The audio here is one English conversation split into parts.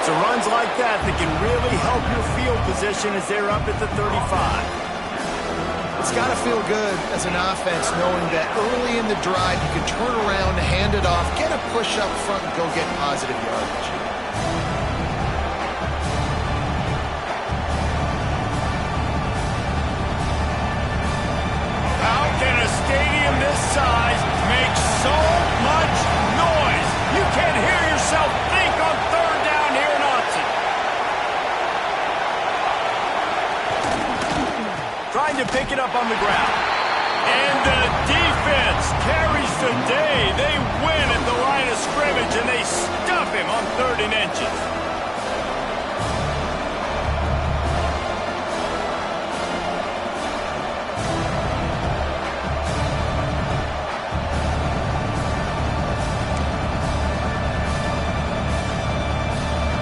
It's the runs like that that can really help your field position as they're up at the 35. It's got to feel good as an offense knowing that early in the drive you can turn around, hand it off, get a push up front, and go get positive yardage. How can a stadium this size make so much noise? You can't hear yourself think on third down here in Austin. Trying to pick it up on the ground. And the defense carries the day. They win at the line of scrimmage, and they stuff him on 3rd and inches.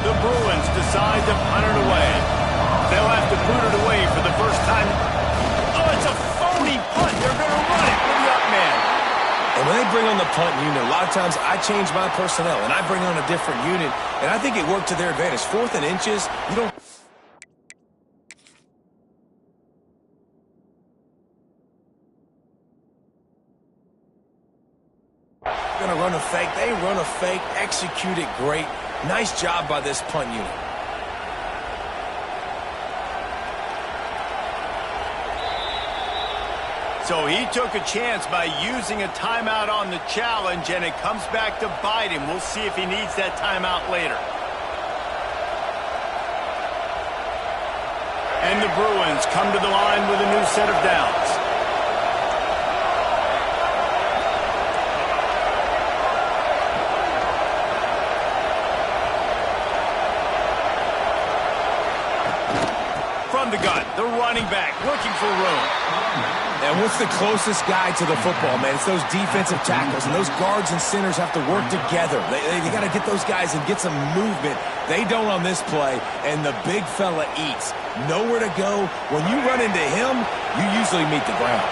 The Bruins decide to punt it away. They'll have to boot it away for the first time. Oh, it's a phony punt. They're going to run it with the up man. And when they bring on the punt unit, a lot of times I change my personnel, and I bring on a different unit, and I think it worked to their advantage. 4th and inches, you don't... Going to run a fake. They run a fake, execute it great. Nice job by this punt unit. So he took a chance by using a timeout on the challenge, and it comes back to bite him. We'll see if he needs that timeout later. And the Bruins come to the line with a new set of downs. From the gun, the running back looking for room. And what's the closest guy to the football, man? It's those defensive tackles, and those guards and centers have to work together. They got to get those guys and get some movement. They don't on this play, and the big fella eats. Nowhere to go. When you run into him, you usually meet the ground.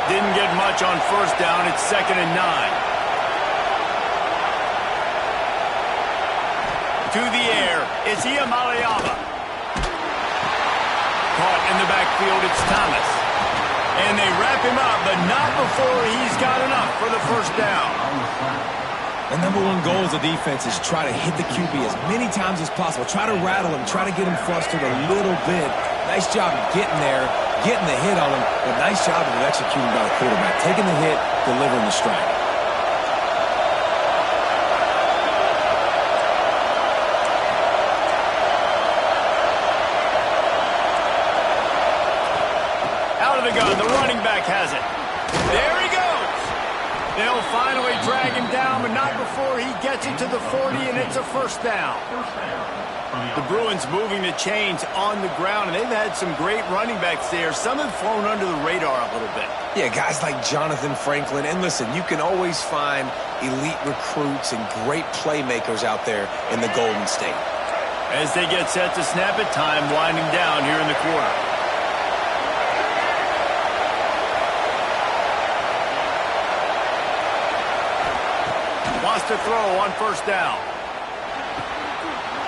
Didn't get much on 1st down. It's 2nd and 9. To the air, it's Iamaleava. Caught in the backfield, it's Thomas. And they wrap him up, but not before he's got enough for the 1st down. The #1 goal as a defense is try to hit the QB as many times as possible. Try to rattle him, try to get him flustered a little bit. Nice job of getting there, getting the hit on him, but nice job of executing by the quarterback. Taking the hit, delivering the strike. The gun, the running back has it. There he goes. They'll finally drag him down, but not before he gets it to the 40, and it's a 1st down. The Bruins moving the chains on the ground, and they've had some great running backs there. Some have flown under the radar a little bit. Yeah, guys like Jonathan Franklin. And listen, you can always find elite recruits and great playmakers out there in the Golden State. As they get set to snap it, time winding down here in the quarter. To throw on 1st down.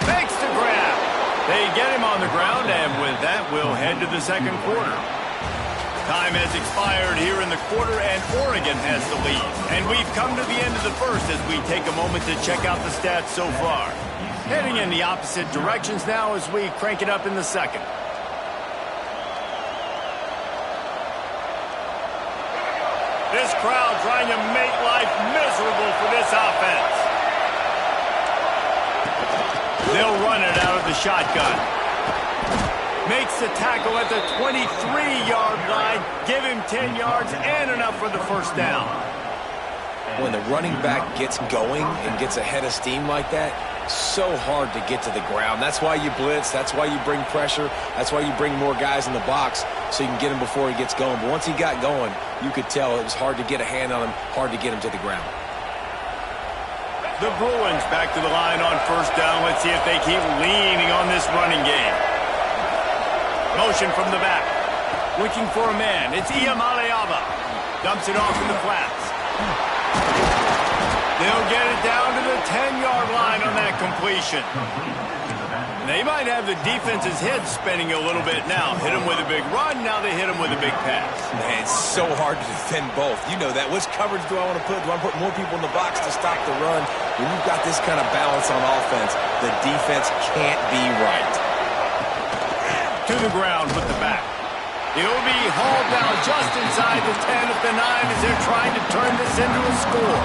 Fakes to grab. They get him on the ground, and with that, we'll head to the 2nd quarter. Time has expired here in the quarter, and Oregon has the lead. And we've come to the end of the 1st as we take a moment to check out the stats so far. Heading in the opposite directions now as we crank it up in the 2nd. This crowd trying to make life miserable for this offense. They'll run it out of the shotgun. Makes the tackle at the 23-yard line. Give him 10 yards and enough for the 1st down. When the running back gets going and gets ahead of steam like that, so hard to get to the ground. That's why you blitz. That's why you bring pressure. That's why you bring more guys in the box so you can get him before he gets going. But once he got going, you could tell it was hard to get a hand on him, hard to get him to the ground. The Bruins back to the line on 1st down. Let's see if they keep leaning on this running game. Motion from the back. Looking for a man. It's Iamaleava. Dumps it off in the flats. They'll get it down to the 10-yard line on that completion. They might have the defense's head spinning a little bit now. Hit them with a big run, now they hit them with a big pass. Man, it's so hard to defend both. You know that. Which coverage do I want to put? Do I put more people in the box to stop the run? When you've got this kind of balance on offense, the defense can't be right. To the ground with the back. He'll be hauled down just inside the 10 at the 9 as they're trying to turn this into a score.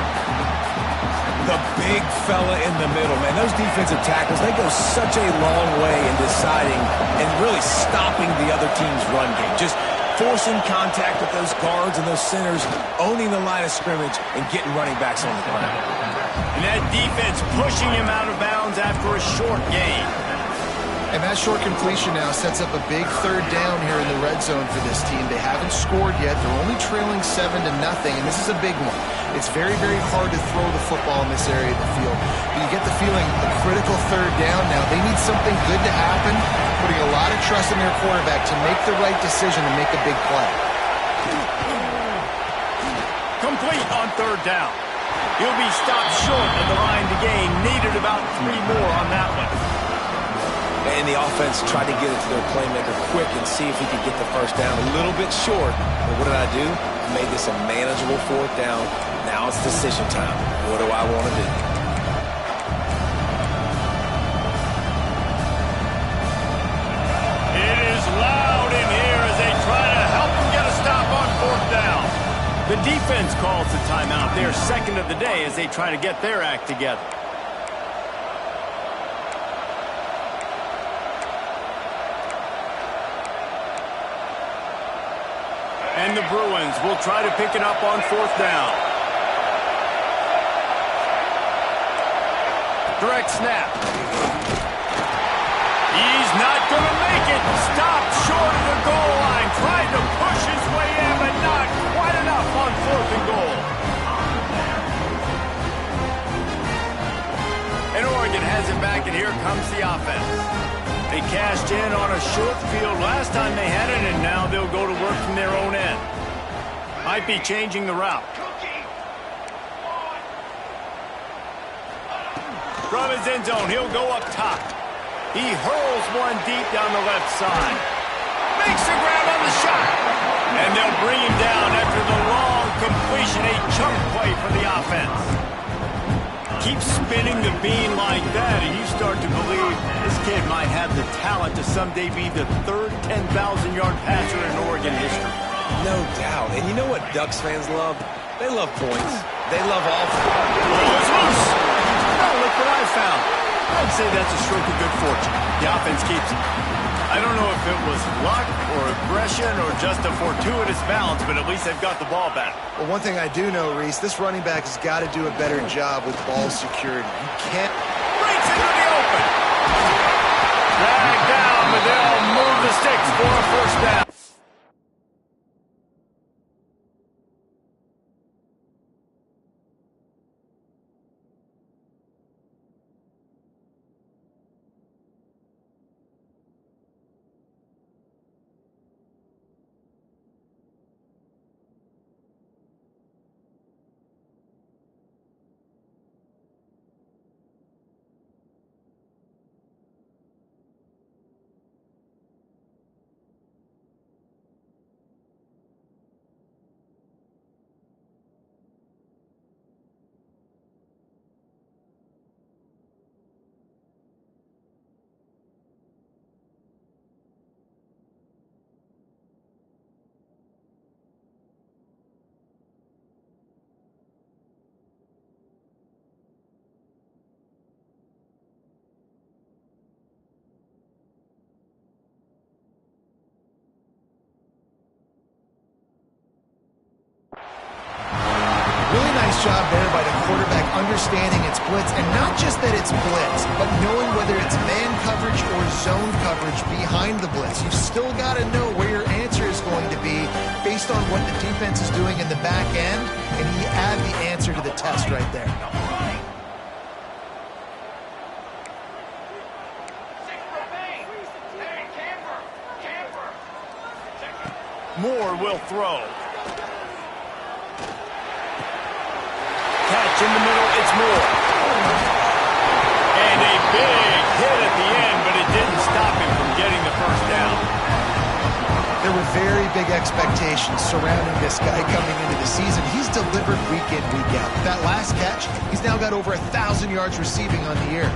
The big fella in the middle, man. Those defensive tackles, they go such a long way in deciding and really stopping the other team's run game. Just forcing contact with those guards and those centers, owning the line of scrimmage, and getting running backs on the ground. And that defense pushing him out of bounds after a short gain. And that short completion now sets up a big third down here in the red zone for this team. They haven't scored yet. They're only trailing 7-0, and this is a big one. It's very, very hard to throw the football in this area of the field. But you get the feeling a critical third down now. They need something good to happen, putting a lot of trust in their quarterback to make the right decision and make a big play. Complete on third down. He'll be stopped short of the line to gain. Needed about 3 more on that one. And the offense tried to get it to their playmaker quick and see if he could get the first down a little bit short. But what did I do? I made this a manageable fourth down. Now it's decision time. What do I want to do? It is loud in here as they try to help him get a stop on fourth down. The defense calls the timeout. Their second of the day as they try to get their act together. And the Bruins will try to pick it up on fourth down. Direct snap. He's not going to make it. Stopped short of the goal line. Tried to push his way in, but not quite enough on fourth and goal. And Oregon has it back, and here comes the offense. They cashed in on a short field last time they had it, and now they'll go to work from their own end. Might be changing the route. From his end zone, he'll go up top. He hurls one deep down the left side. Makes the grab on the shot. And they'll bring him down after the long completion, a chunk play for the offense. Keep spinning the bean like that, and you start to believe this kid might have the talent to someday be the third 10,000-yard passer in Oregon history. No doubt. And you know what Ducks fans love? They love points. They love all It's loose. Oh, look what I found. I'd say that's a stroke of good fortune. The offense keeps it. I don't know if it was luck or aggression or just a fortuitous bounce, but at least they've got the ball back. Well, one thing I do know, Reese, this running back has got to do a better job with ball security. You can't... Breaks into the open. Dragged down, but they'll move the sticks for a first down. Really nice job there by the quarterback understanding it's blitz, and not just that it's blitz, but knowing whether it's man coverage or zone coverage behind the blitz. You've still got to know where your answer is going to be based on what the defense is doing in the back end, and you add the answer to the test right there. Moore will throw. Catch in the middle. It's more. And a big hit at the end, but it didn't stop him from getting the first down. There were very big expectations surrounding this guy coming into the season. He's delivered week in, week out. That last catch, he's now got over 1,000 yards receiving on the year.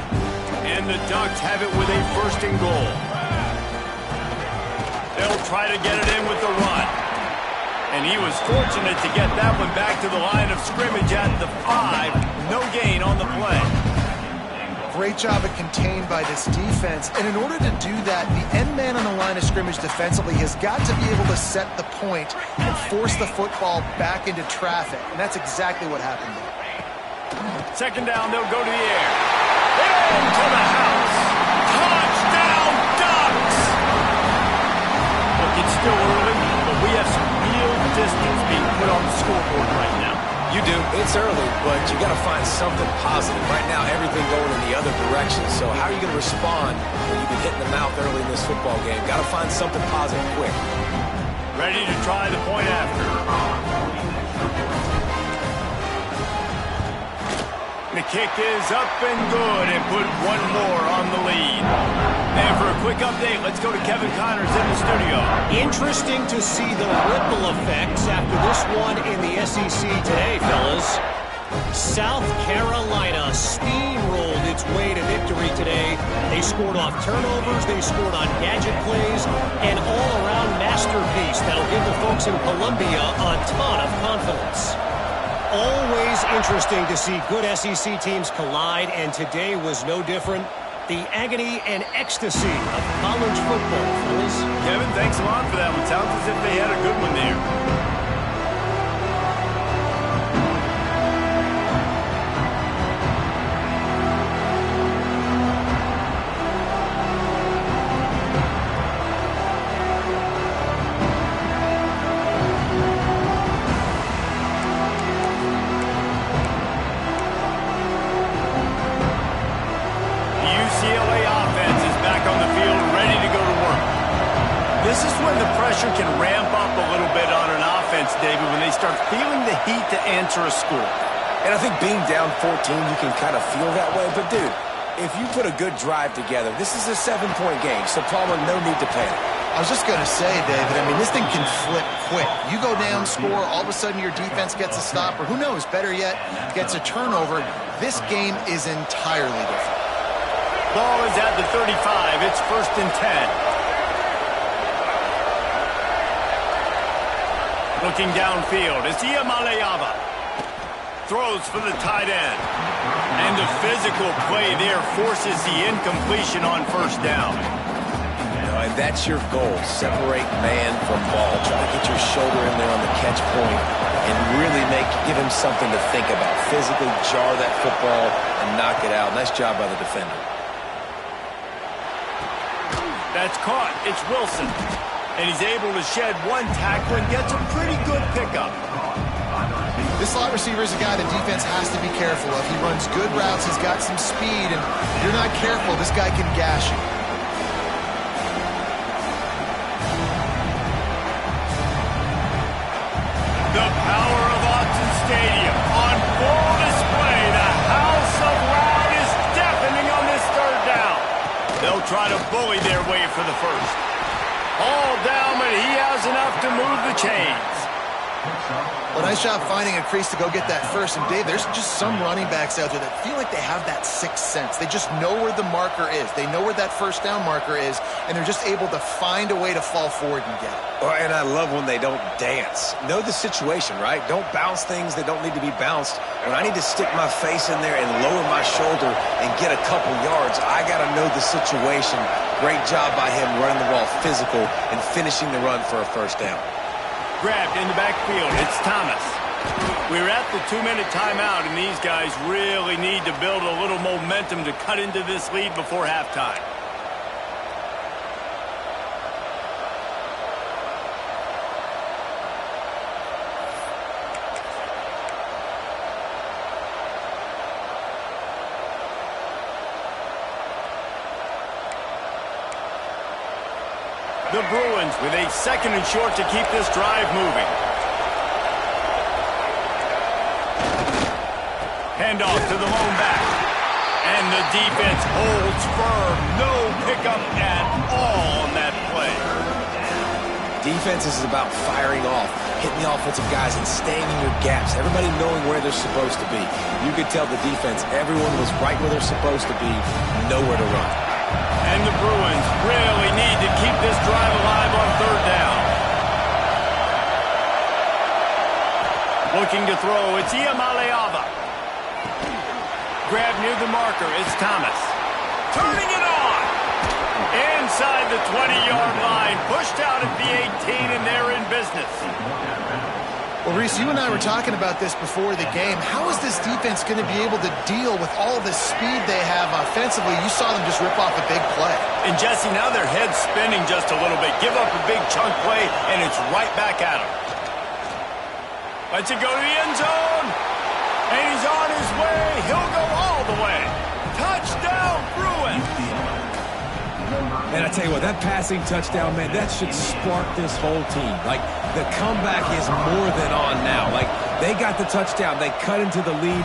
And the Ducks have it with a first and goal. They'll try to get it in with the run. And he was fortunate to get that one back to the line of scrimmage at the 5. No gain on the play. Great job at contained by this defense. And in order to do that, the end man on the line of scrimmage defensively has got to be able to set the point and force the football back into traffic. And that's exactly what happened there. Second down, they'll go to the air. Into the house. Touchdown, Ducks! Look, it's still early, but we have some real distance being put on the scoreboard right now. You do. It's early, but you got to find something positive. Right now, everything going in the other direction. So how are you going to respond when you've been hitting the mouth early in this football game? Got to find something positive quick. Ready to try the point after. The kick is up and good and put one more on the lead. And for a quick update, let's go to Kevin Connors in the studio. Interesting to see the ripple effects after this one in the SEC today, fellas. South Carolina steamrolled its way to victory today. They scored off turnovers, they scored on gadget plays, an all-around masterpiece that'll give the folks in Columbia a ton of confidence. Always interesting to see good SEC teams collide, and today was no different. The agony and ecstasy of college football, fellas. Kevin, thanks a lot for that one. Sounds as if they had a good one there. This is when the pressure can ramp up a little bit on an offense, David, when they start feeling the heat to answer a score. And I think being down 14, you can kind of feel that way. But, dude, if you put a good drive together, this is a 7-point game. So, Palmer, no need to panic. I was just going to say, David, I mean, this thing can flip quick. You go down, score, all of a sudden your defense gets a stop, or who knows, better yet, gets a turnover. This game is entirely different. Ball is at the 35. It's 1st and 10. Looking downfield, it's Iamaleava. Throws for the tight end. And the physical play there forces the incompletion on 1st down. And that's your goal. Separate man from ball. Try to get your shoulder in there on the catch point and really give him something to think about. Physically jar that football and knock it out. Nice job by the defender. That's caught. It's Wilson. And he's able to shed one tackle and gets a pretty good pickup. This slot receiver is a guy the defense has to be careful of. He runs good routes, he's got some speed, and if you're not careful, this guy can gash you. The power of Autzen Stadium on full display. The house of loud is deafening on this 3rd down. They'll try to bully their way for the first. All down, but he has enough to move the chains. Well, nice job finding a crease to go get that first. And, Dave, there's just some running backs out there that feel like they have that sixth sense. They just know where the marker is. They know where that 1st down marker is, and they're just able to find a way to fall forward and get it. And I love when they don't dance. Know the situation, right? Don't bounce things that don't need to be bounced. When I need to stick my face in there and lower my shoulder and get a couple yards, I got to know the situation. Great job by him running the ball physical and finishing the run for a 1st down. Grabbed in the backfield. It's Thomas. We're at the 2-minute timeout, and these guys really need to build a little momentum to cut into this lead before halftime. The Bruins with a 2nd and short to keep this drive moving. Handoff to the lone back. And the defense holds firm. No pickup at all on that play. Defense is about firing off, hitting the offensive guys and staying in your gaps. Everybody knowing where they're supposed to be. You could tell the defense, everyone was right where they're supposed to be, nowhere to run. And the Bruins really need to keep this drive alive on third down. Looking to throw, it's Iamaleava. Grab near the marker, it's Thomas. Turning it on! Inside the 20-yard line, pushed out at the 18, and they're in business. Well, Reese, you and I were talking about this before the game. How is this defense going to be able to deal with all the speed they have offensively? You saw them just rip off a big play. And, Jesse, now their head's spinning just a little bit. Give up a big chunk play, and it's right back at them. Lets it go to the end zone. And he's on his way. He'll go all the way. Touchdown, Bruins. And I tell you what, that passing touchdown, man, that should spark this whole team. Like, the comeback is more than on now. Like, they got the touchdown. They cut into the lead.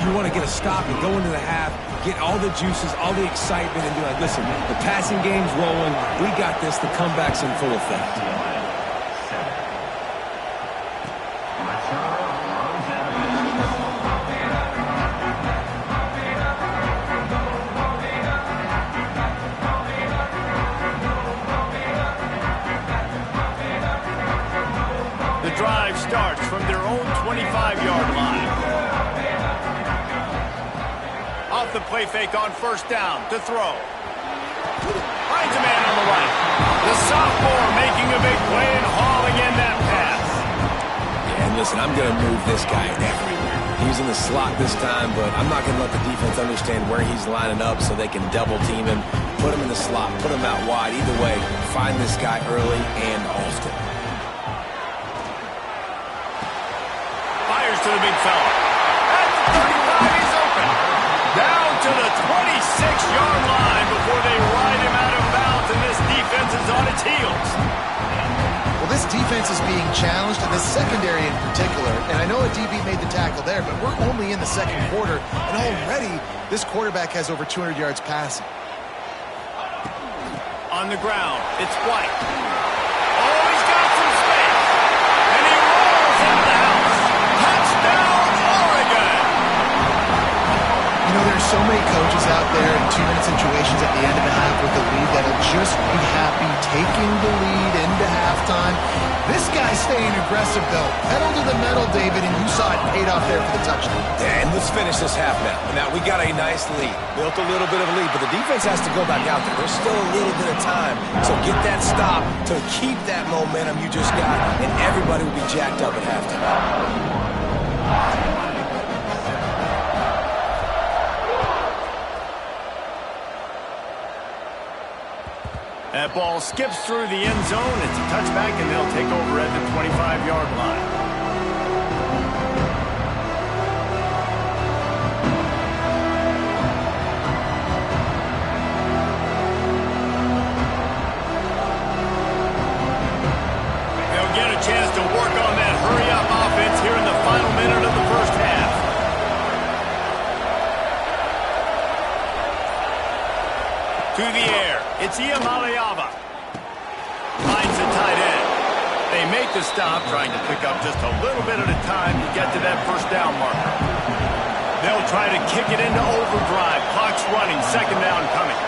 You want to get a stop and go into the half, get all the juices, all the excitement, and be like, listen, the passing game's rolling. We got this. The comeback's in full effect. Starts from their own 25-yard line. Off the play fake on first down to throw. Finds a man on the right. The sophomore making a big play and hauling in that pass. Yeah, and listen, I'm going to move this guy everywhere. He's in the slot this time, but I'm not going to let the defense understand where he's lining up so they can double team him, put him in the slot, put him out wide. Either way, find this guy early and often. To the big fella. At the 35, he's open. Down to the 26-yard line before they ride him out of bounds, and this defense is on its heels. Well, this defense is being challenged, and the secondary in particular. And I know a DB made the tackle there, but we're only in the second quarter, and already this quarterback has over 200 yards passing. On the ground, it's White. Oh, he's got some space. And he rolls into the house. Touchdown, Oregon! You know, there's so many coaches out there in 2-minute situations at the end of the half with the lead that'll just be happy taking the lead into halftime. This guy's staying aggressive, though. Pedal to the metal, David, and you saw it paid off there for the touchdown. And let's finish this half now. Now, we got a nice lead. Built a little bit of a lead, but the defense has to go back out there. There's still a little bit of time. So get that stop to keep that momentum you just got, and everybody will be jacked up at halftime. That ball skips through the end zone. It's a touchback, and they'll take over at the 25-yard line. They'll get a chance to work on that hurry-up offense here in the final minute of the first half. To the air. It's Iamaleava. Finds the tight end. They make the stop, trying to pick up just a little bit at a time to get to that first down marker. They'll try to kick it into overdrive. Clock's running, second down coming.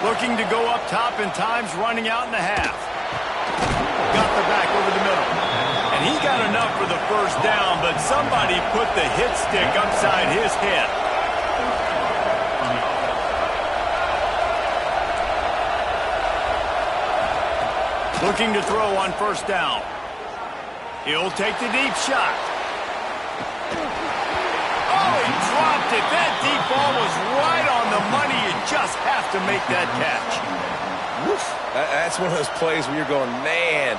Looking to go up top, and time's running out in the half. Got the back over the middle. And he got enough for the first down, but somebody put the hit stick upside his head. Looking to throw on first down. He'll take the deep shot. Oh, he dropped it. That deep ball was right on the money. You just have to make that catch. Woof. That's one of those plays where you're going, man,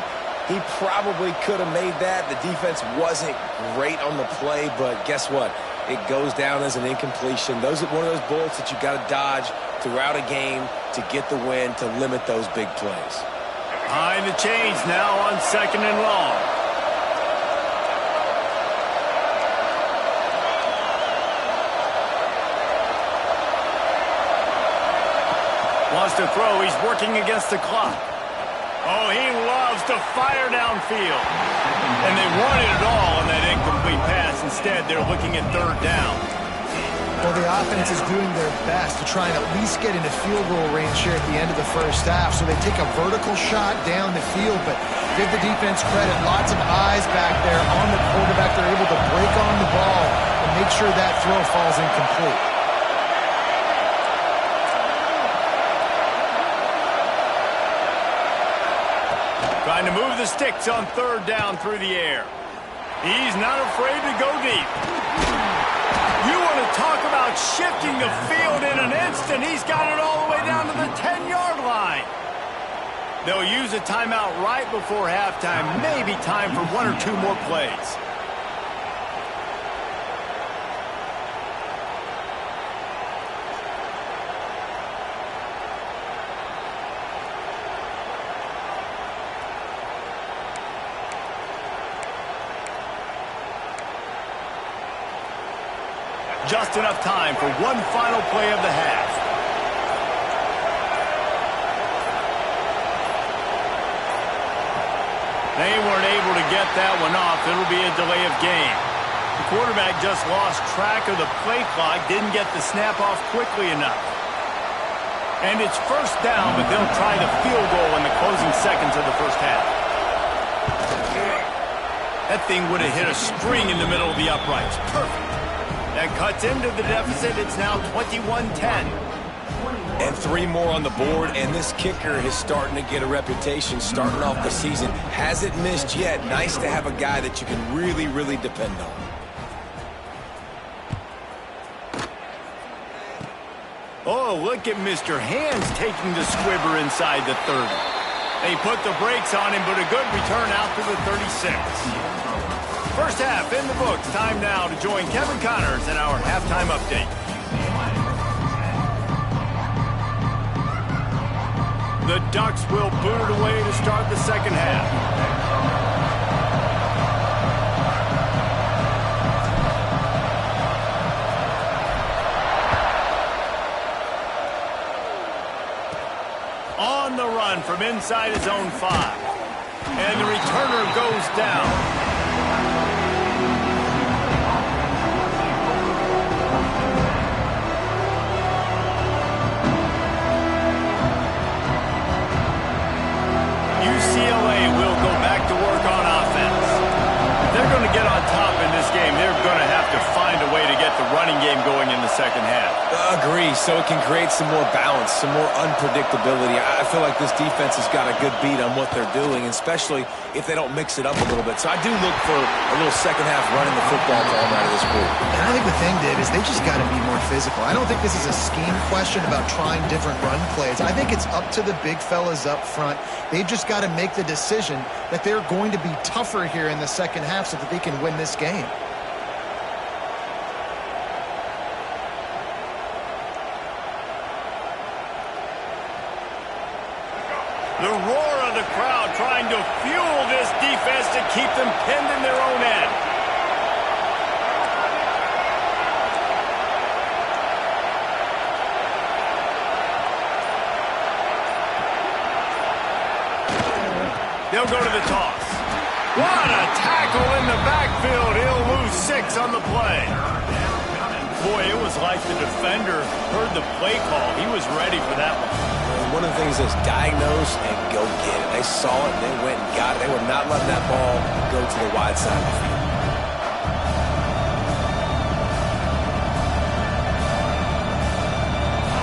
he probably could have made that. The defense wasn't great on the play, but guess what? It goes down as an incompletion. Those are one of those bullets that you got to dodge throughout a game to get the win, to limit those big plays. Behind the chains now on second and long. Wants to throw. He's working against the clock. Oh, he loves to fire downfield. And they wanted it all on that incomplete pass. Instead, they're looking at third down. Well, the offense is doing their best to try and at least get into field goal range here at the end of the first half. So they take a vertical shot down the field, but give the defense credit. Lots of eyes back there on the quarterback. They're able to break on the ball and make sure that throw falls incomplete. Trying to move the sticks on third down through the air. He's not afraid to go deep. You want to talk about shifting the field in an instant. He's got it all the way down to the 10-yard line. They'll use a timeout right before halftime. Maybe time for one or two more plays. Just enough time for one final play of the half. They weren't able to get that one off. It'll be a delay of game. The quarterback just lost track of the play clock, didn't get the snap off quickly enough. And it's first down, but they'll try the field goal in the closing seconds of the first half. That thing would have hit a string in the middle of the uprights. Perfect. That cuts into the deficit. It's now 21-10. And 3 more on the board, and this kicker is starting to get a reputation starting off the season. Hasn't missed yet. Nice to have a guy that you can really, really depend on. Oh, look at Mr. Hands taking the squibber inside the 30. They put the brakes on him, but a good return out to the 36. First half in the books. Time now to join Kevin Connors in our halftime update. The Ducks will boot it away to start the second half. On the run from inside his own 5. And the returner goes down. UCLA will go back to work on offense. If they're going to get on top in this game, they're going to have to find a way to get the running game going in the second half. Agree, so it can create some more balance, some more unpredictability. I feel like this defense has got a good beat on what they're doing, especially if they don't mix it up a little bit. So I do look for a little second half running the football to come out of this group. And I think the thing, Dave, is they just got to be more physical. I don't think this is a scheme question about trying different run plays. I think it's up to the big fellas up front. They've just got to make the decision that they're going to be tougher here in the second half so that they can win this game. The roar of the crowd trying to fuel this defense to keep them pinned in their own end. They'll go to the toss. What a tackle in the backfield. He'll lose 6 on the play. Boy, it was like the defender heard the play call. He was ready for that one. One of the things is diagnose and go get it. They saw it and they went and got it. They were not letting that ball go to the wide side of the field.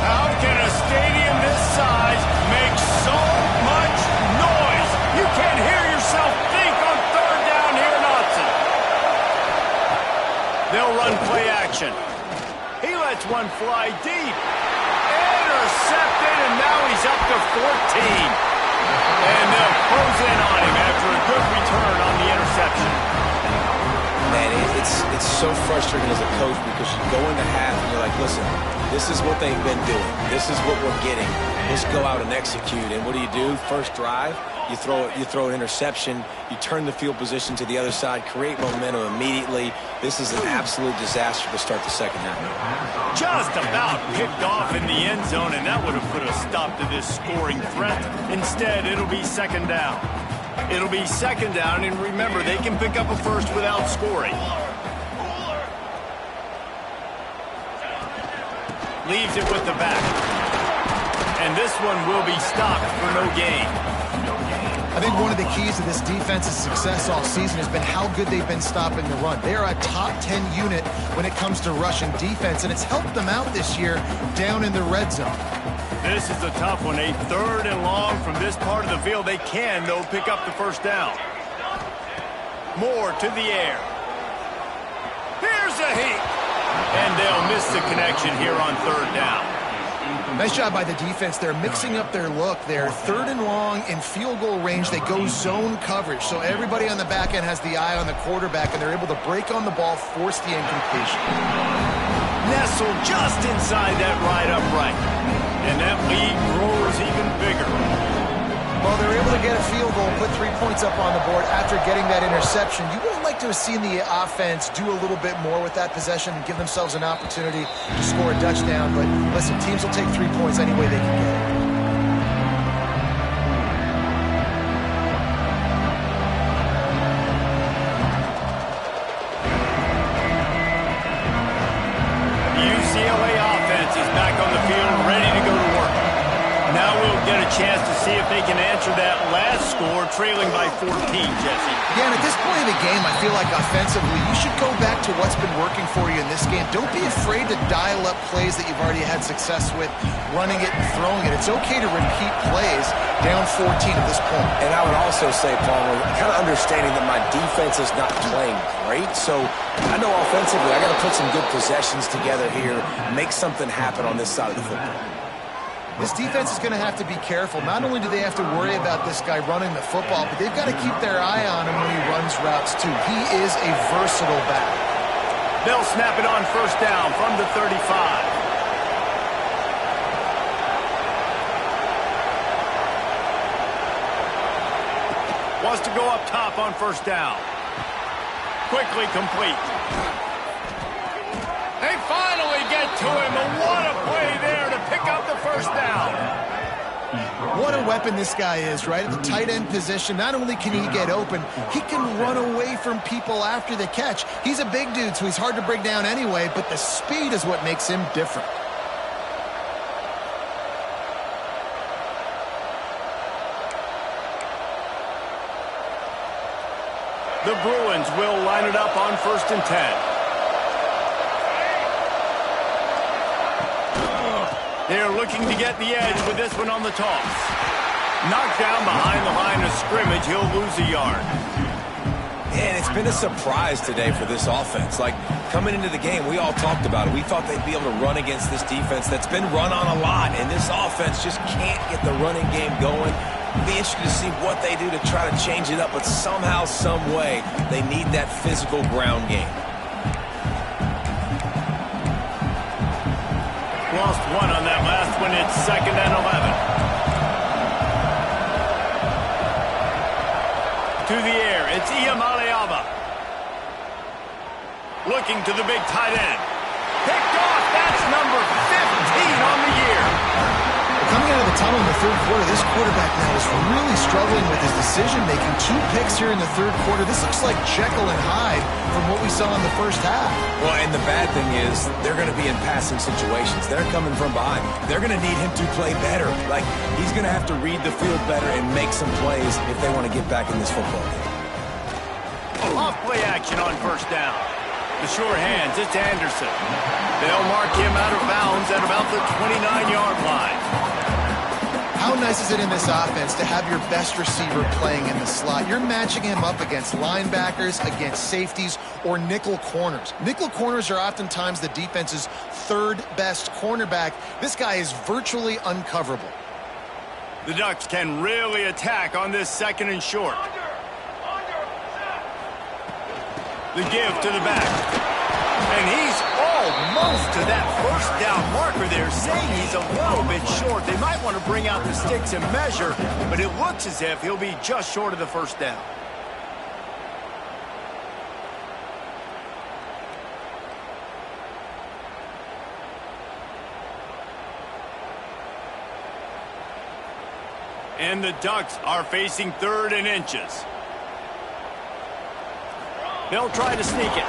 How can a stadium this size make so much noise? You can't hear yourself think on third down here in Autzen. They'll run play action. He lets one fly deep. Intercepted, and now he's up to 14. And they'll close in on him after a good return on the interception. Man, it's so frustrating as a coach because you go into half and you're like, listen, this is what they've been doing. This is what we're getting. Let's go out and execute. And what do? First drive, You throw an interception. You turn the field position to the other side, create momentum immediately. This is an absolute disaster to start the second half. Just about picked off in the end zone, and that would have put a stop to this scoring threat. Instead, it'll be second down. It'll be second down, and remember, they can pick up a first without scoring. Leaves it with the back. And this one will be stopped for no gain. I think one of the keys to this defense's success all season has been how good they've been stopping the run. They are a top 10 unit when it comes to rushing defense, and it's helped them out this year down in the red zone. This is a tough one. A third and long from this part of the field. They can, though, pick up the first down. Moore to the air. Here's a heat. And they'll miss the connection here on third down. Nice job by the defense. They're mixing up their look. They're third and long in field goal range. They go zone coverage. So everybody on the back end has the eye on the quarterback, and they're able to break on the ball, force the incompletion. Nestled just inside that right upright. And that lead grows even bigger. Well, they're able to get a field goal, put 3 points up on the board after getting that interception. You would have liked to have seen the offense do a little bit more with that possession and give themselves an opportunity to score a touchdown. But listen, teams will take 3 points any way they can get it. UCLA offense is back on the field, ready to go to work. Now we'll get a chance to see if they can answer that last score, trailing by 14, Jesse. Yeah, and at this point of the game, I feel like offensively, you should go back to what's been working for you in this game. Don't be afraid to dial up plays that you've already had success with, running it and throwing it. It's okay to repeat plays down 14 at this point. And I would also say, Palmer, kind of understanding that my defense is not playing great, so I know offensively I got to put some good possessions together here, make something happen on this side of the football. This defense is going to have to be careful. Not only do they have to worry about this guy running the football, but they've got to keep their eye on him when he runs routes too. He is a versatile back. They'll snap it on first down from the 35. Wants to go up top on first down. Quickly complete. They finally get to him, and what a play there to pick up the first down. What a weapon this guy is, right? At the tight end position, not only can he get open, he can run away from people after the catch. He's a big dude, so he's hard to break down anyway, but the speed is what makes him different. The Bruins will line it up on 1st and 10. They're looking to get the edge with this one on the toss. Knocked down behind the line of scrimmage. He'll lose a yard. And it's been a surprise today for this offense. Like, coming into the game, we all talked about it. We thought they'd be able to run against this defense that's been run on a lot, and this offense just can't get the running game going. It'll be interesting to see what they do to try to change it up, but somehow, some way, they need that physical ground game. Lost one on that last one. It's 2nd and 11. To the air, it's Iamaleava. Looking to the big tight end. Picked off. That's number 15 on the year. Coming out of the tunnel in the third quarter, this quarterback now is really struggling with his decision-making. 2 picks here in the third quarter. This looks like Jekyll and Hyde from what we saw in the first half. Well, and the bad thing is they're going to be in passing situations. They're coming from behind. They're going to need him to play better. Like, he's going to have to read the field better and make some plays if they want to get back in this football game. Off play action on first down. The sure hands, it's Anderson. They'll mark him out of bounds at about the 29-yard line. How nice is it in this offense to have your best receiver playing in the slot? You're matching him up against linebackers, against safeties, or nickel corners. Nickel corners are oftentimes the defense's third best cornerback. This guy is virtually uncoverable. The Ducks can really attack on this 2nd and short. The give to the back. And he's all most to that first down marker there, saying he's a little bit short. They might want to bring out the sticks and measure, but it looks as if he'll be just short of the first down. And the Ducks are facing 3rd and inches. They'll try to sneak it.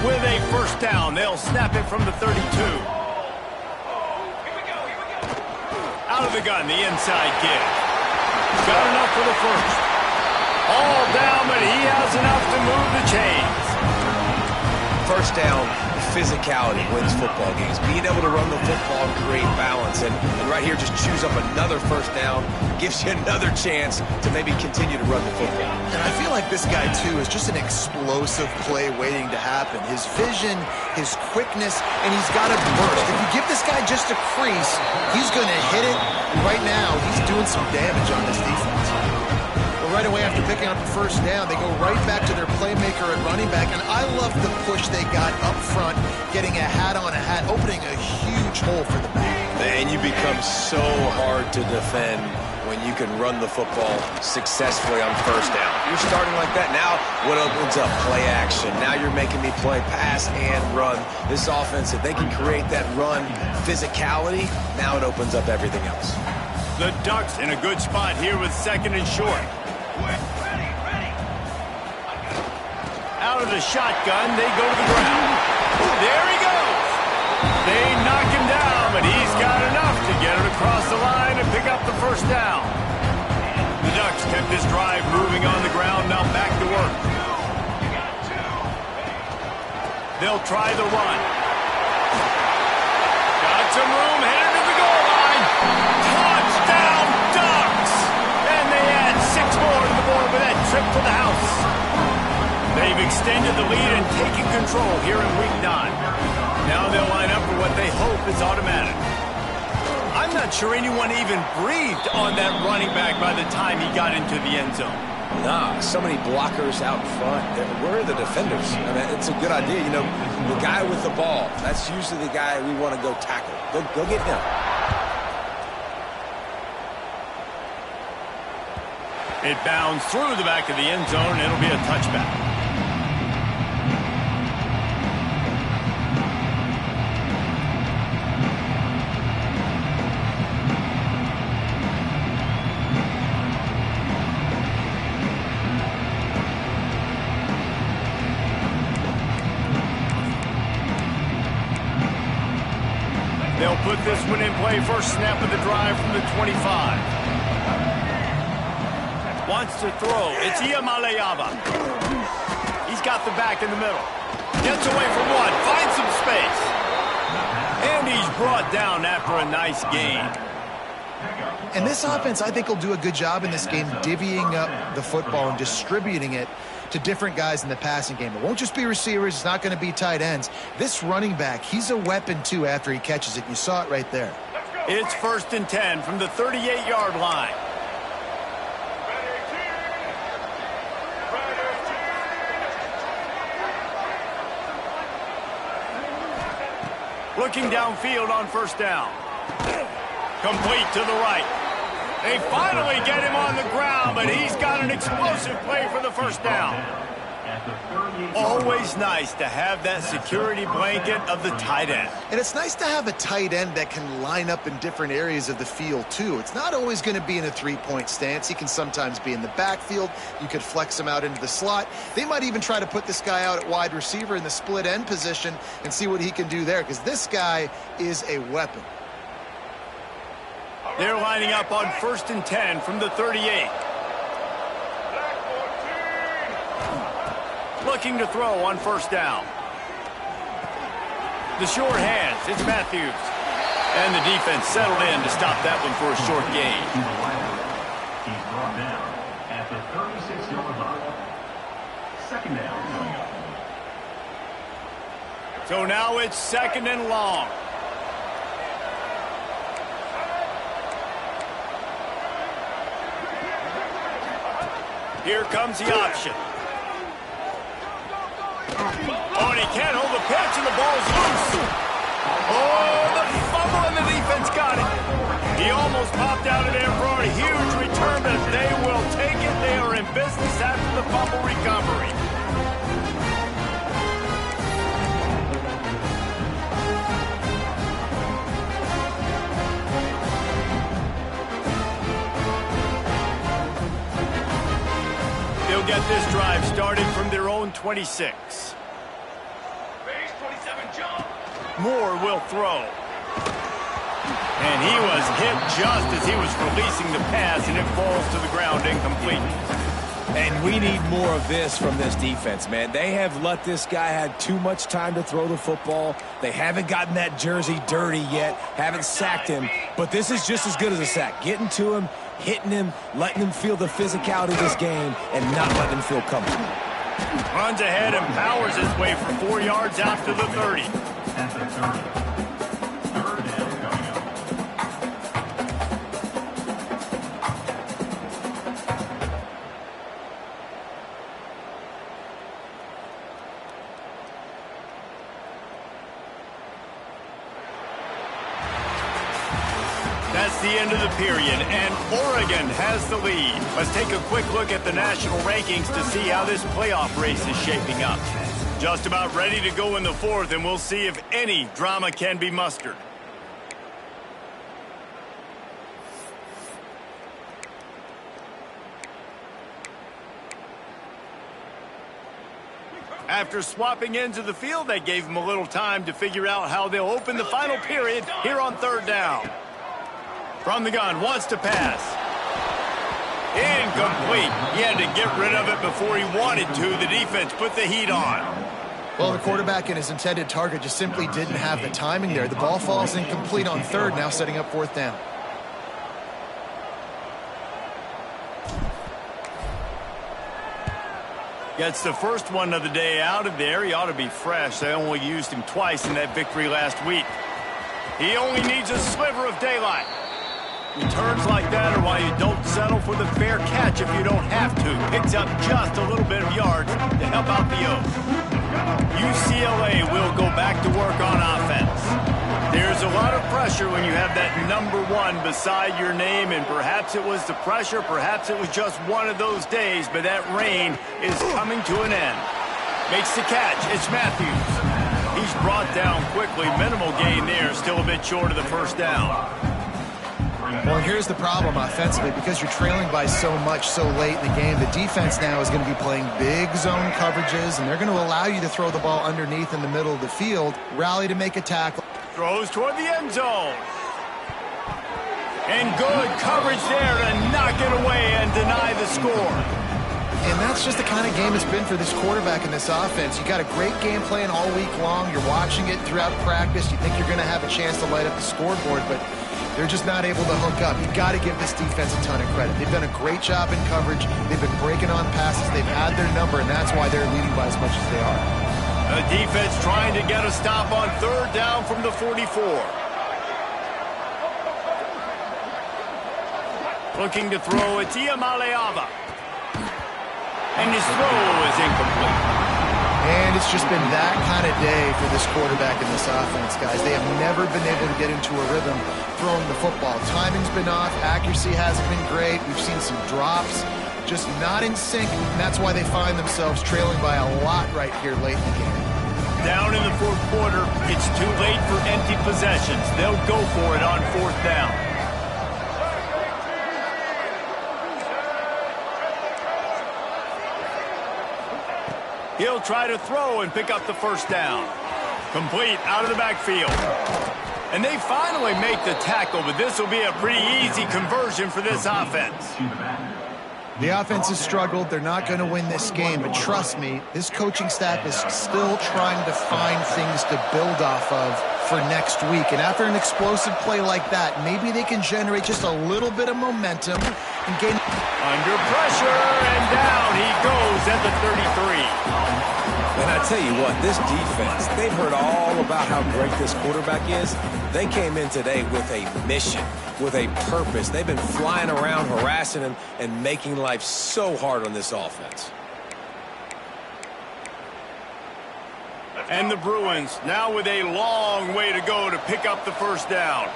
With a first down, they'll snap it from the 32. Out of the gun, the inside give. Got enough for the first. All down, but he has enough to move the chains. First down, physicality wins football games. Being able to run the football and create balance. And right here, just choose up another first down. Gives you another chance to maybe continue to run the football. And I feel like this guy, too, is just an explosive play waiting to happen. His vision, his quickness, and he's got a burst. If you give this guy just a crease, he's going to hit it. Right now, he's doing some damage on this defense. But right away after picking up the first down, they go right back to their playmaker at running back. And I love the push they got up front, getting a hat on a hat, opening a huge hole for the back. And you become so hard to defend when you can run the football successfully on first down. You're starting like that. Now what opens up? Play action. Now you're making me play pass and run. This offense, if they can create that run physicality, now it opens up everything else. The Ducks in a good spot here with 2nd and short. Out of the shotgun, they go to the ground. There he goes. They knock him down, but he's got enough to get it across the line and pick up the first down. The Ducks kept this drive moving on the ground, now back to work. They'll try the run. Got some room, headed to the goal line. Touchdown, Ducks! And they add 6 more to the board with that trip for the house. They've extended the lead and taken control here in Week 9. Now they'll line up for what they hope is automatic. I'm not sure anyone even breathed on that running back by the time he got into the end zone. Nah, so many blockers out front. Where are the defenders? I mean, it's a good idea. You know, the guy with the ball, that's usually the guy we want to go tackle. Go get him. It bounds through the back of the end zone, and it'll be a touchback. They'll put this one in play. First snap of the drive from the 25. Wants to throw. It's Iamaleava. He's got the back in the middle. Gets away from one. Finds some space. And he's brought down after a nice gain. And this offense, I think, will do a good job in this game divvying up the football and distributing it to different guys in the passing game. It won't just be receivers. It's not going to be tight ends. This running back, he's a weapon, too, after he catches it. You saw it right there. It's 1st and 10 from the 38-yard line. Looking downfield on first down. Complete to the right. They finally get him on the ground, but he's got an explosive play for the first down. Always nice to have that security blanket of the tight end. And it's nice to have a tight end that can line up in different areas of the field, too. It's not always going to be in a three-point stance. He can sometimes be in the backfield. You could flex him out into the slot. They might even try to put this guy out at wide receiver in the split end position and see what he can do there, because this guy is a weapon. They're lining up on 1st and 10 from the 38. Looking to throw on first down. The short hands, it's Matthews. And the defense settled in to stop that one for a short gain. He's brought down. 36 yards on. 2nd down. 2 So now it's 2nd and long. Here comes the option. Oh, and he can't hold the pitch, and the ball's loose. Oh, the fumble, and the defense got it. He almost popped out of there for a huge return, but they will take it. They are in business after the fumble recovery. They'll get this drive started from their own 26. Moore will throw. And he was hit just as he was releasing the pass, and it falls to the ground incomplete. And we need more of this from this defense, man. They have let this guy have too much time to throw the football. They haven't gotten that jersey dirty yet, haven't sacked him. But this is just as good as a sack. Getting to him, hitting him, letting him feel the physicality of this game, and not letting him feel comfortable. Runs ahead and powers his way for 4 yards out to the 30. At the 30. Third down coming up. That's the end of the period, and Oregon has the lead. Let's take a quick look at the national rankings to see how this playoff race is shaping up. Just about ready to go in the 4th, and we'll see if any drama can be mustered. After swapping ends of the field, they gave them a little time to figure out how they'll open the final period here on 3rd down. From the gun, wants to pass. Incomplete. He had to get rid of it before he wanted to. The defense put the heat on. Well, the quarterback and his intended target just simply didn't have the timing there. The ball falls incomplete on 3rd, now setting up 4th down. Gets the first one of the day out of there. He ought to be fresh. They only used him twice in that victory last week. He only needs a sliver of daylight. Returns like that are why you don't settle for the fair catch if you don't have to. Picks up just a little bit of yards to help out the Oaks. UCLA will go back to work on offense. There's a lot of pressure when you have that number 1 beside your name, and perhaps it was the pressure, perhaps it was just one of those days, but that rain is coming to an end. Makes the catch. It's Matthews. He's brought down quickly. Minimal gain there, still a bit short of the 1st down. Well, here's the problem offensively. Because you're trailing by so much so late in the game, the defense now is going to be playing big zone coverages, and they're going to allow you to throw the ball underneath in the middle of the field, rally to make a tackle. Throws toward the end zone. And good coverage there to knock it away and deny the score. And that's just the kind of game it's been for this quarterback in this offense. You got a great game plan all week long. You're watching it throughout practice. You think you're going to have a chance to light up the scoreboard, but they're just not able to hook up. You've got to give this defense a ton of credit. They've done a great job in coverage. They've been breaking on passes. They've had their number, and that's why they're leading by as much as they are. The defense trying to get a stop on 3rd down from the 44. Looking to throw, it's Iamaleava. And his throw is incomplete. And it's just been that kind of day for this quarterback in this offense, guys. They have never been able to get into a rhythm throwing the football. Timing's been off. Accuracy hasn't been great. We've seen some drops. Just not in sync. And that's why they find themselves trailing by a lot right here late in the game. Down in the 4th quarter, it's too late for empty possessions. They'll go for it on 4th down. He'll try to throw and pick up the 1st down. Complete out of the backfield. And they finally make the tackle, but this will be a pretty easy conversion for this offense. The offense has struggled. They're not going to win this game, but trust me, this coaching staff is still trying to find things to build off of for next week. And after an explosive play like that, maybe they can generate just a little bit of momentum and gain. Under pressure, and down he goes at the 33. And I tell you what, this defense, they've heard all about how great this quarterback is. They came in today with a mission, with a purpose. They've been flying around, harassing him, and making life so hard on this offense. And the Bruins now with a long way to go to pick up the first down.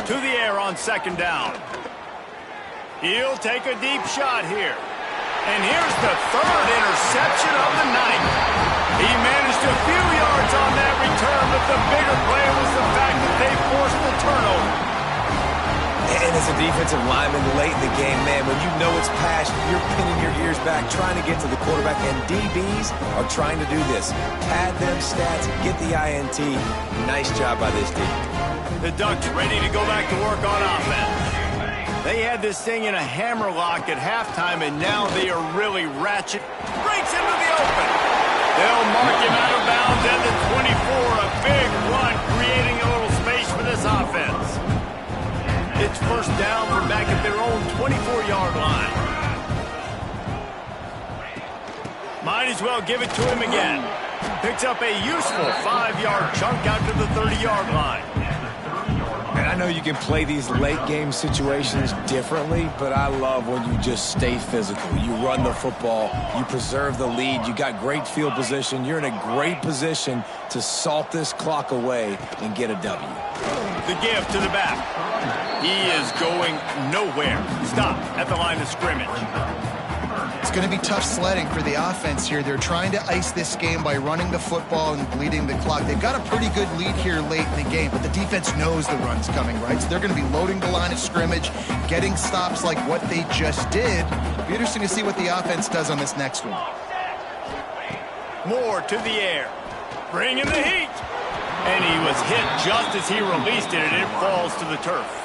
To the air on second down. He'll take a deep shot here. And here's the third interception of the night. He managed a few yards on that return, but the bigger play was the fact that they forced the turnover. And as a defensive lineman late in the game, man, when you know it's past, you're pinning your ears back, trying to get to the quarterback, and DBs are trying to do this. Pad them stats, get the INT. Nice job by this team. The Ducks ready to go back to work on offense. They had this thing in a hammerlock at halftime, and now they are really ratchet. Breaks into the open. They'll mark him out of bounds at the 24. A big run, creating a little space for this offense. It's first down from back at their own 24-yard line. Might as well give it to him again. Picks up a useful 5-yard chunk out to the 30-yard line. And I know you can play these late-game situations differently, but I love when you just stay physical. You run the football, you preserve the lead, you got great field position, you're in a great position to salt this clock away and get a W. The give to the back. He is going nowhere. Stop at the line of scrimmage. It's going to be tough sledding for the offense here. They're trying to ice this game by running the football and bleeding the clock. They've got a pretty good lead here late in the game, but the defense knows the run's coming, right? So they're going to be loading the line of scrimmage, getting stops like what they just did. It'll be interesting to see what the offense does on this next one. Moore to the air. Bringing the heat. And he was hit just as he released it, and it falls to the turf.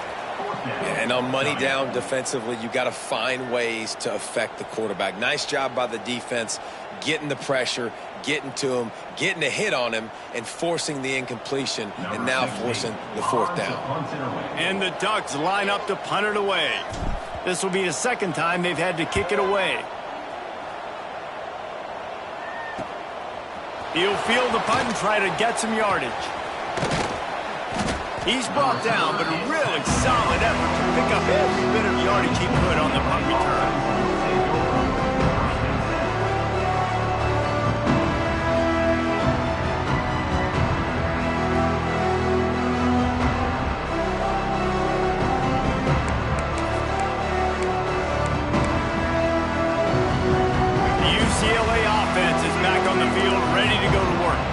And on money down defensively, you got to find ways to affect the quarterback. Nice job by the defense, getting the pressure, getting to him, getting a hit on him, and forcing the incompletion, and now forcing the fourth down. And the Ducks line up to punt it away. This will be the second time they've had to kick it away. He'll field the punt and try to get some yardage. He's brought down, but a really solid effort to pick up every bit of yardage he could on the punt return. The UCLA offense is back on the field, ready to go to work.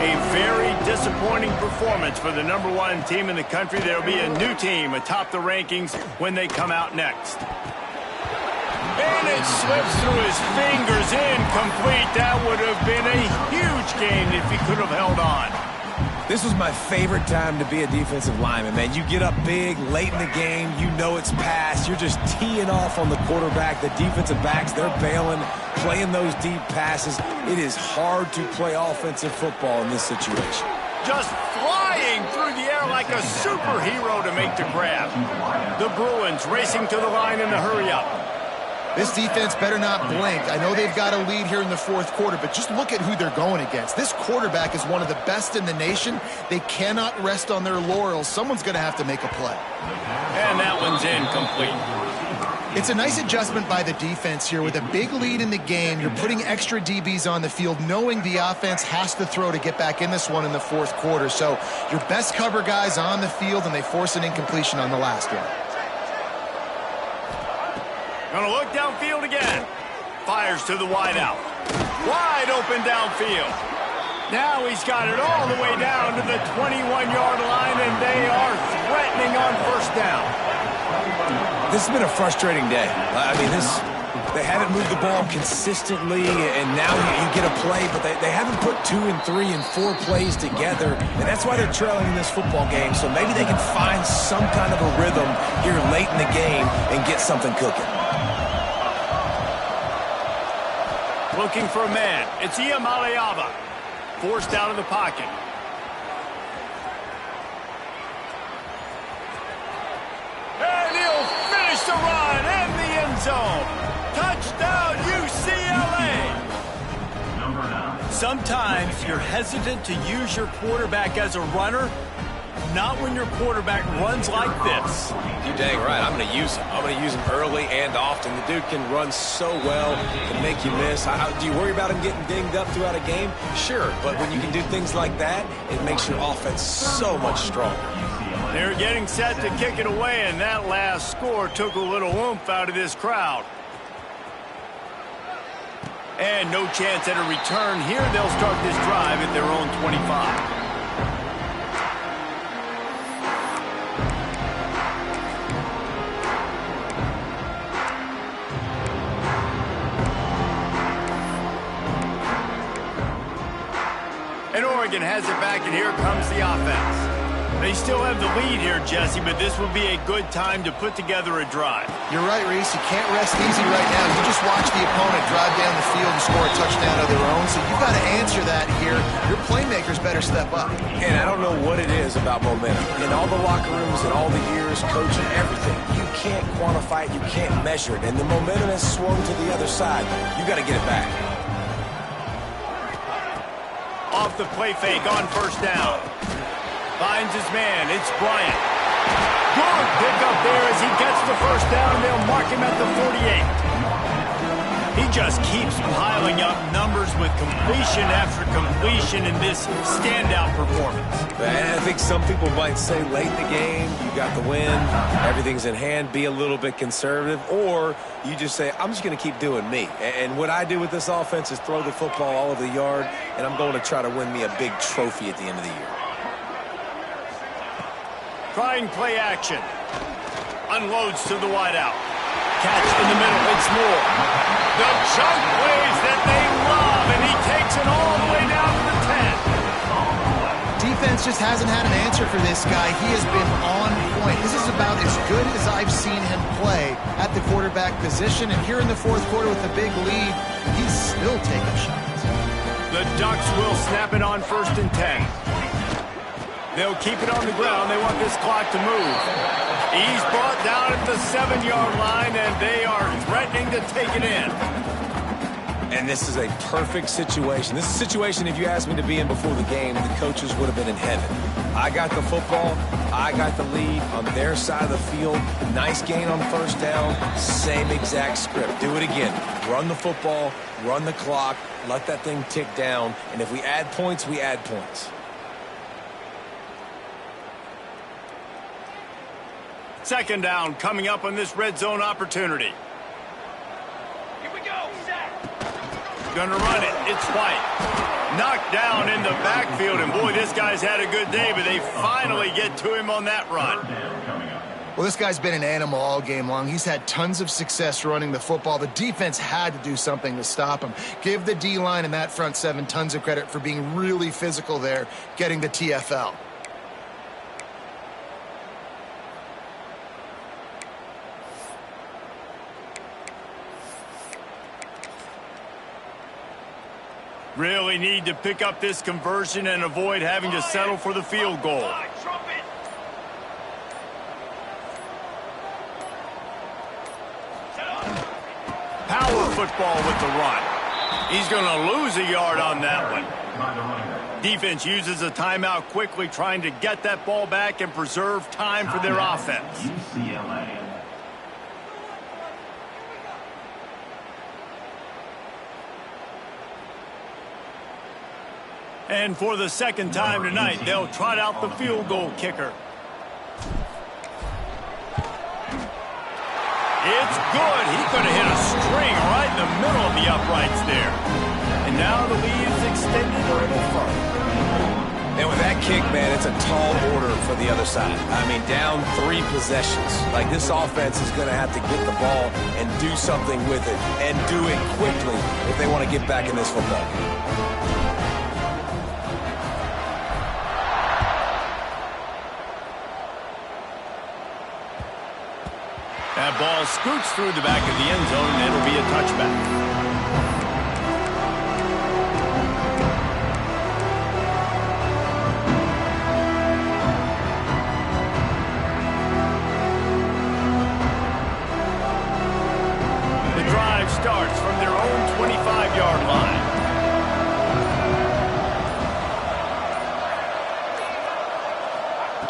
A very disappointing performance for the #1 team in the country. There will be a new team atop the rankings when they come out next. And it slips through his fingers, incomplete. That would have been a huge gain if he could have held on. This was my favorite time to be a defensive lineman, man. You get up big, late in the game, you know it's past. You're just teeing off on the quarterback. The defensive backs, they're bailing, playing those deep passes. It is hard to play offensive football in this situation. Just flying through the air like a superhero to make the grab. The Bruins racing to the line in the hurry-up. This defense better not blink. I know they've got a lead here in the fourth quarter, but just look at who they're going against. This quarterback is one of the best in the nation. They cannot rest on their laurels. Someone's going to have to make a play. And that one's incomplete. It's a nice adjustment by the defense here. With a big lead in the game, you're putting extra DBs on the field, knowing the offense has to throw to get back in this one in the fourth quarter. So your best cover guys on the field, and they force an incompletion on the last one. Gonna look downfield again. Fires to the wideout. Wide open downfield. Now he's got it all the way down to the 21-yard line, and they are threatening on first down. This has been a frustrating day. I mean, they haven't moved the ball consistently, and now you get a play, but they haven't put 2 and 3 and 4 plays together, and that's why they're trailing in this football game. So maybe they can find some kind of a rhythm here late in the game and get something cooking. Looking for a man. It's Iamaleava. Forced out of the pocket. zone. Touchdown, UCLA! Number 9. Sometimes you're hesitant to use your quarterback as a runner. Not when your quarterback runs like this. You're dang right. I'm going to use him. I'm going to use him early and often. The dude can run so well, can make you miss. Do you worry about him getting dinged up throughout a game? Sure, but when you can do things like that, it makes your offense so much stronger. They're getting set to kick it away, and that last score took a little oomph out of this crowd. And no chance at a return here. They'll start this drive at their own 25. And Oregon has it back, and here comes the offense. They still have the lead here, Jesse, but this will be a good time to put together a drive. You're right, Reese. You can't rest easy right now. You just watch the opponent drive down the field and score a touchdown of their own, so you've got to answer that here. Your playmakers better step up. And I don't know what it is about momentum. In all the locker rooms and all the years, coaching, everything, you can't quantify it, you can't measure it. And the momentum has swung to the other side. You got to get it back. Off the play fake on first down. Finds his man. It's Bryant. Good pickup there as he gets the first down. They'll mark him at the 48. He just keeps piling up numbers with completion after completion in this standout performance. And I think some people might say late in the game, you got the win, everything's in hand, be a little bit conservative, or you just say, I'm just going to keep doing me. And what I do with this offense is throw the football all over the yard, and I'm going to try to win me a big trophy at the end of the year. Trying play action. Unloads to the wideout. Catch in the middle. It's Moore. The chunk plays that they love, and he takes it all the way down to the 10. Defense just hasn't had an answer for this guy. He has been on point. This is about as good as I've seen him play at the quarterback position. And here in the fourth quarter with a big lead, he's still taking shots. The Ducks will snap it on 1st and 10. They'll keep it on the ground. They want this clock to move. He's brought down at the 7-yard line, and they are threatening to take it in. And this is a perfect situation. This is a situation, if you asked me to be in before the game, the coaches would have been in heaven. I got the football. I got the lead on their side of the field. Nice gain on first down. Same exact script. Do it again. Run the football, run the clock, let that thing tick down. And if we add points, we add points. Second down coming up on this red zone opportunity. Here we go. Set. Gonna run it. It's White. Knocked down in the backfield, and boy, this guy's had a good day, but they finally get to him on that run. Well, this guy's been an animal all game long. He's had tons of success running the football. The defense had to do something to stop him. Give the D-line and that front seven tons of credit for being really physical there, getting the TFL. Really need to pick up this conversion and avoid having to settle for the field goal. Power football with the run. He's going to lose a yard on that one. Defense uses a timeout quickly, trying to get that ball back and preserve time for their offense. UCLA. And for the second time tonight, they'll trot out the field goal kicker. It's good. He could have hit a string right in the middle of the uprights there. And now the lead is extended a little further. And with that kick, man, it's a tall order for the other side. I mean, down 3 possessions. Like, this offense is going to have to get the ball and do something with it, and do it quickly if they want to get back in this football game. That ball scoots through the back of the end zone, and it'll be a touchback.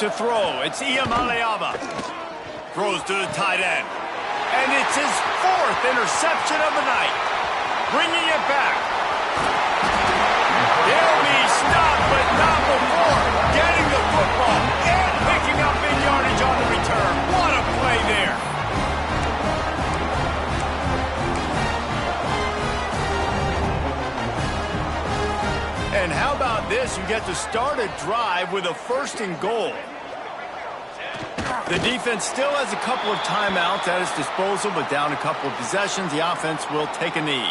to throw. It's Iamaleava. Throws to the tight end. And it's his 4th interception of the night. Bringing it back. He'll be stopped, but not before getting the football and picking up big yardage on the return. What a play there. And how about this? You get to start a drive with a 1st and goal. The defense still has a couple of timeouts at its disposal, but down a couple of possessions, the offense will take a knee.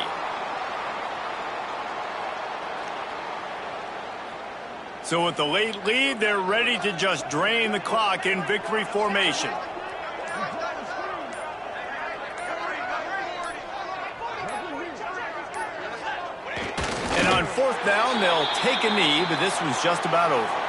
So with the late lead, they're ready to just drain the clock in victory formation. And on 4th down, they'll take a knee, but this one's just about over.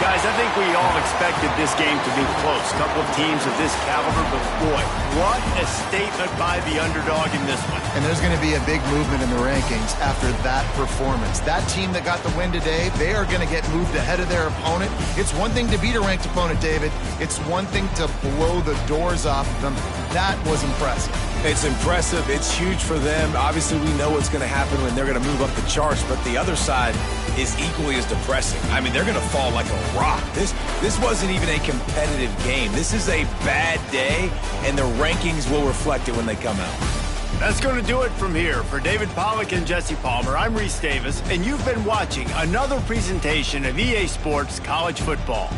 Guys, I think we all expected this game to be close. A couple of teams of this caliber, but boy, what a statement by the underdog in this one. And there's going to be a big movement in the rankings after that performance. That team that got the win today, they are going to get moved ahead of their opponent. It's one thing to beat a ranked opponent, David. It's one thing to blow the doors off of them. That was impressive. It's impressive. It's huge for them. Obviously, we know what's going to happen when they're going to move up the charts, but the other side is equally as depressing. I mean, they're going to fall like a rock. This wasn't even a competitive game. This is a bad day, and the rankings will reflect it when they come out. That's going to do it from here. For David Pollack and Jesse Palmer, I'm Reese Davis, and you've been watching another presentation of EA Sports College Football.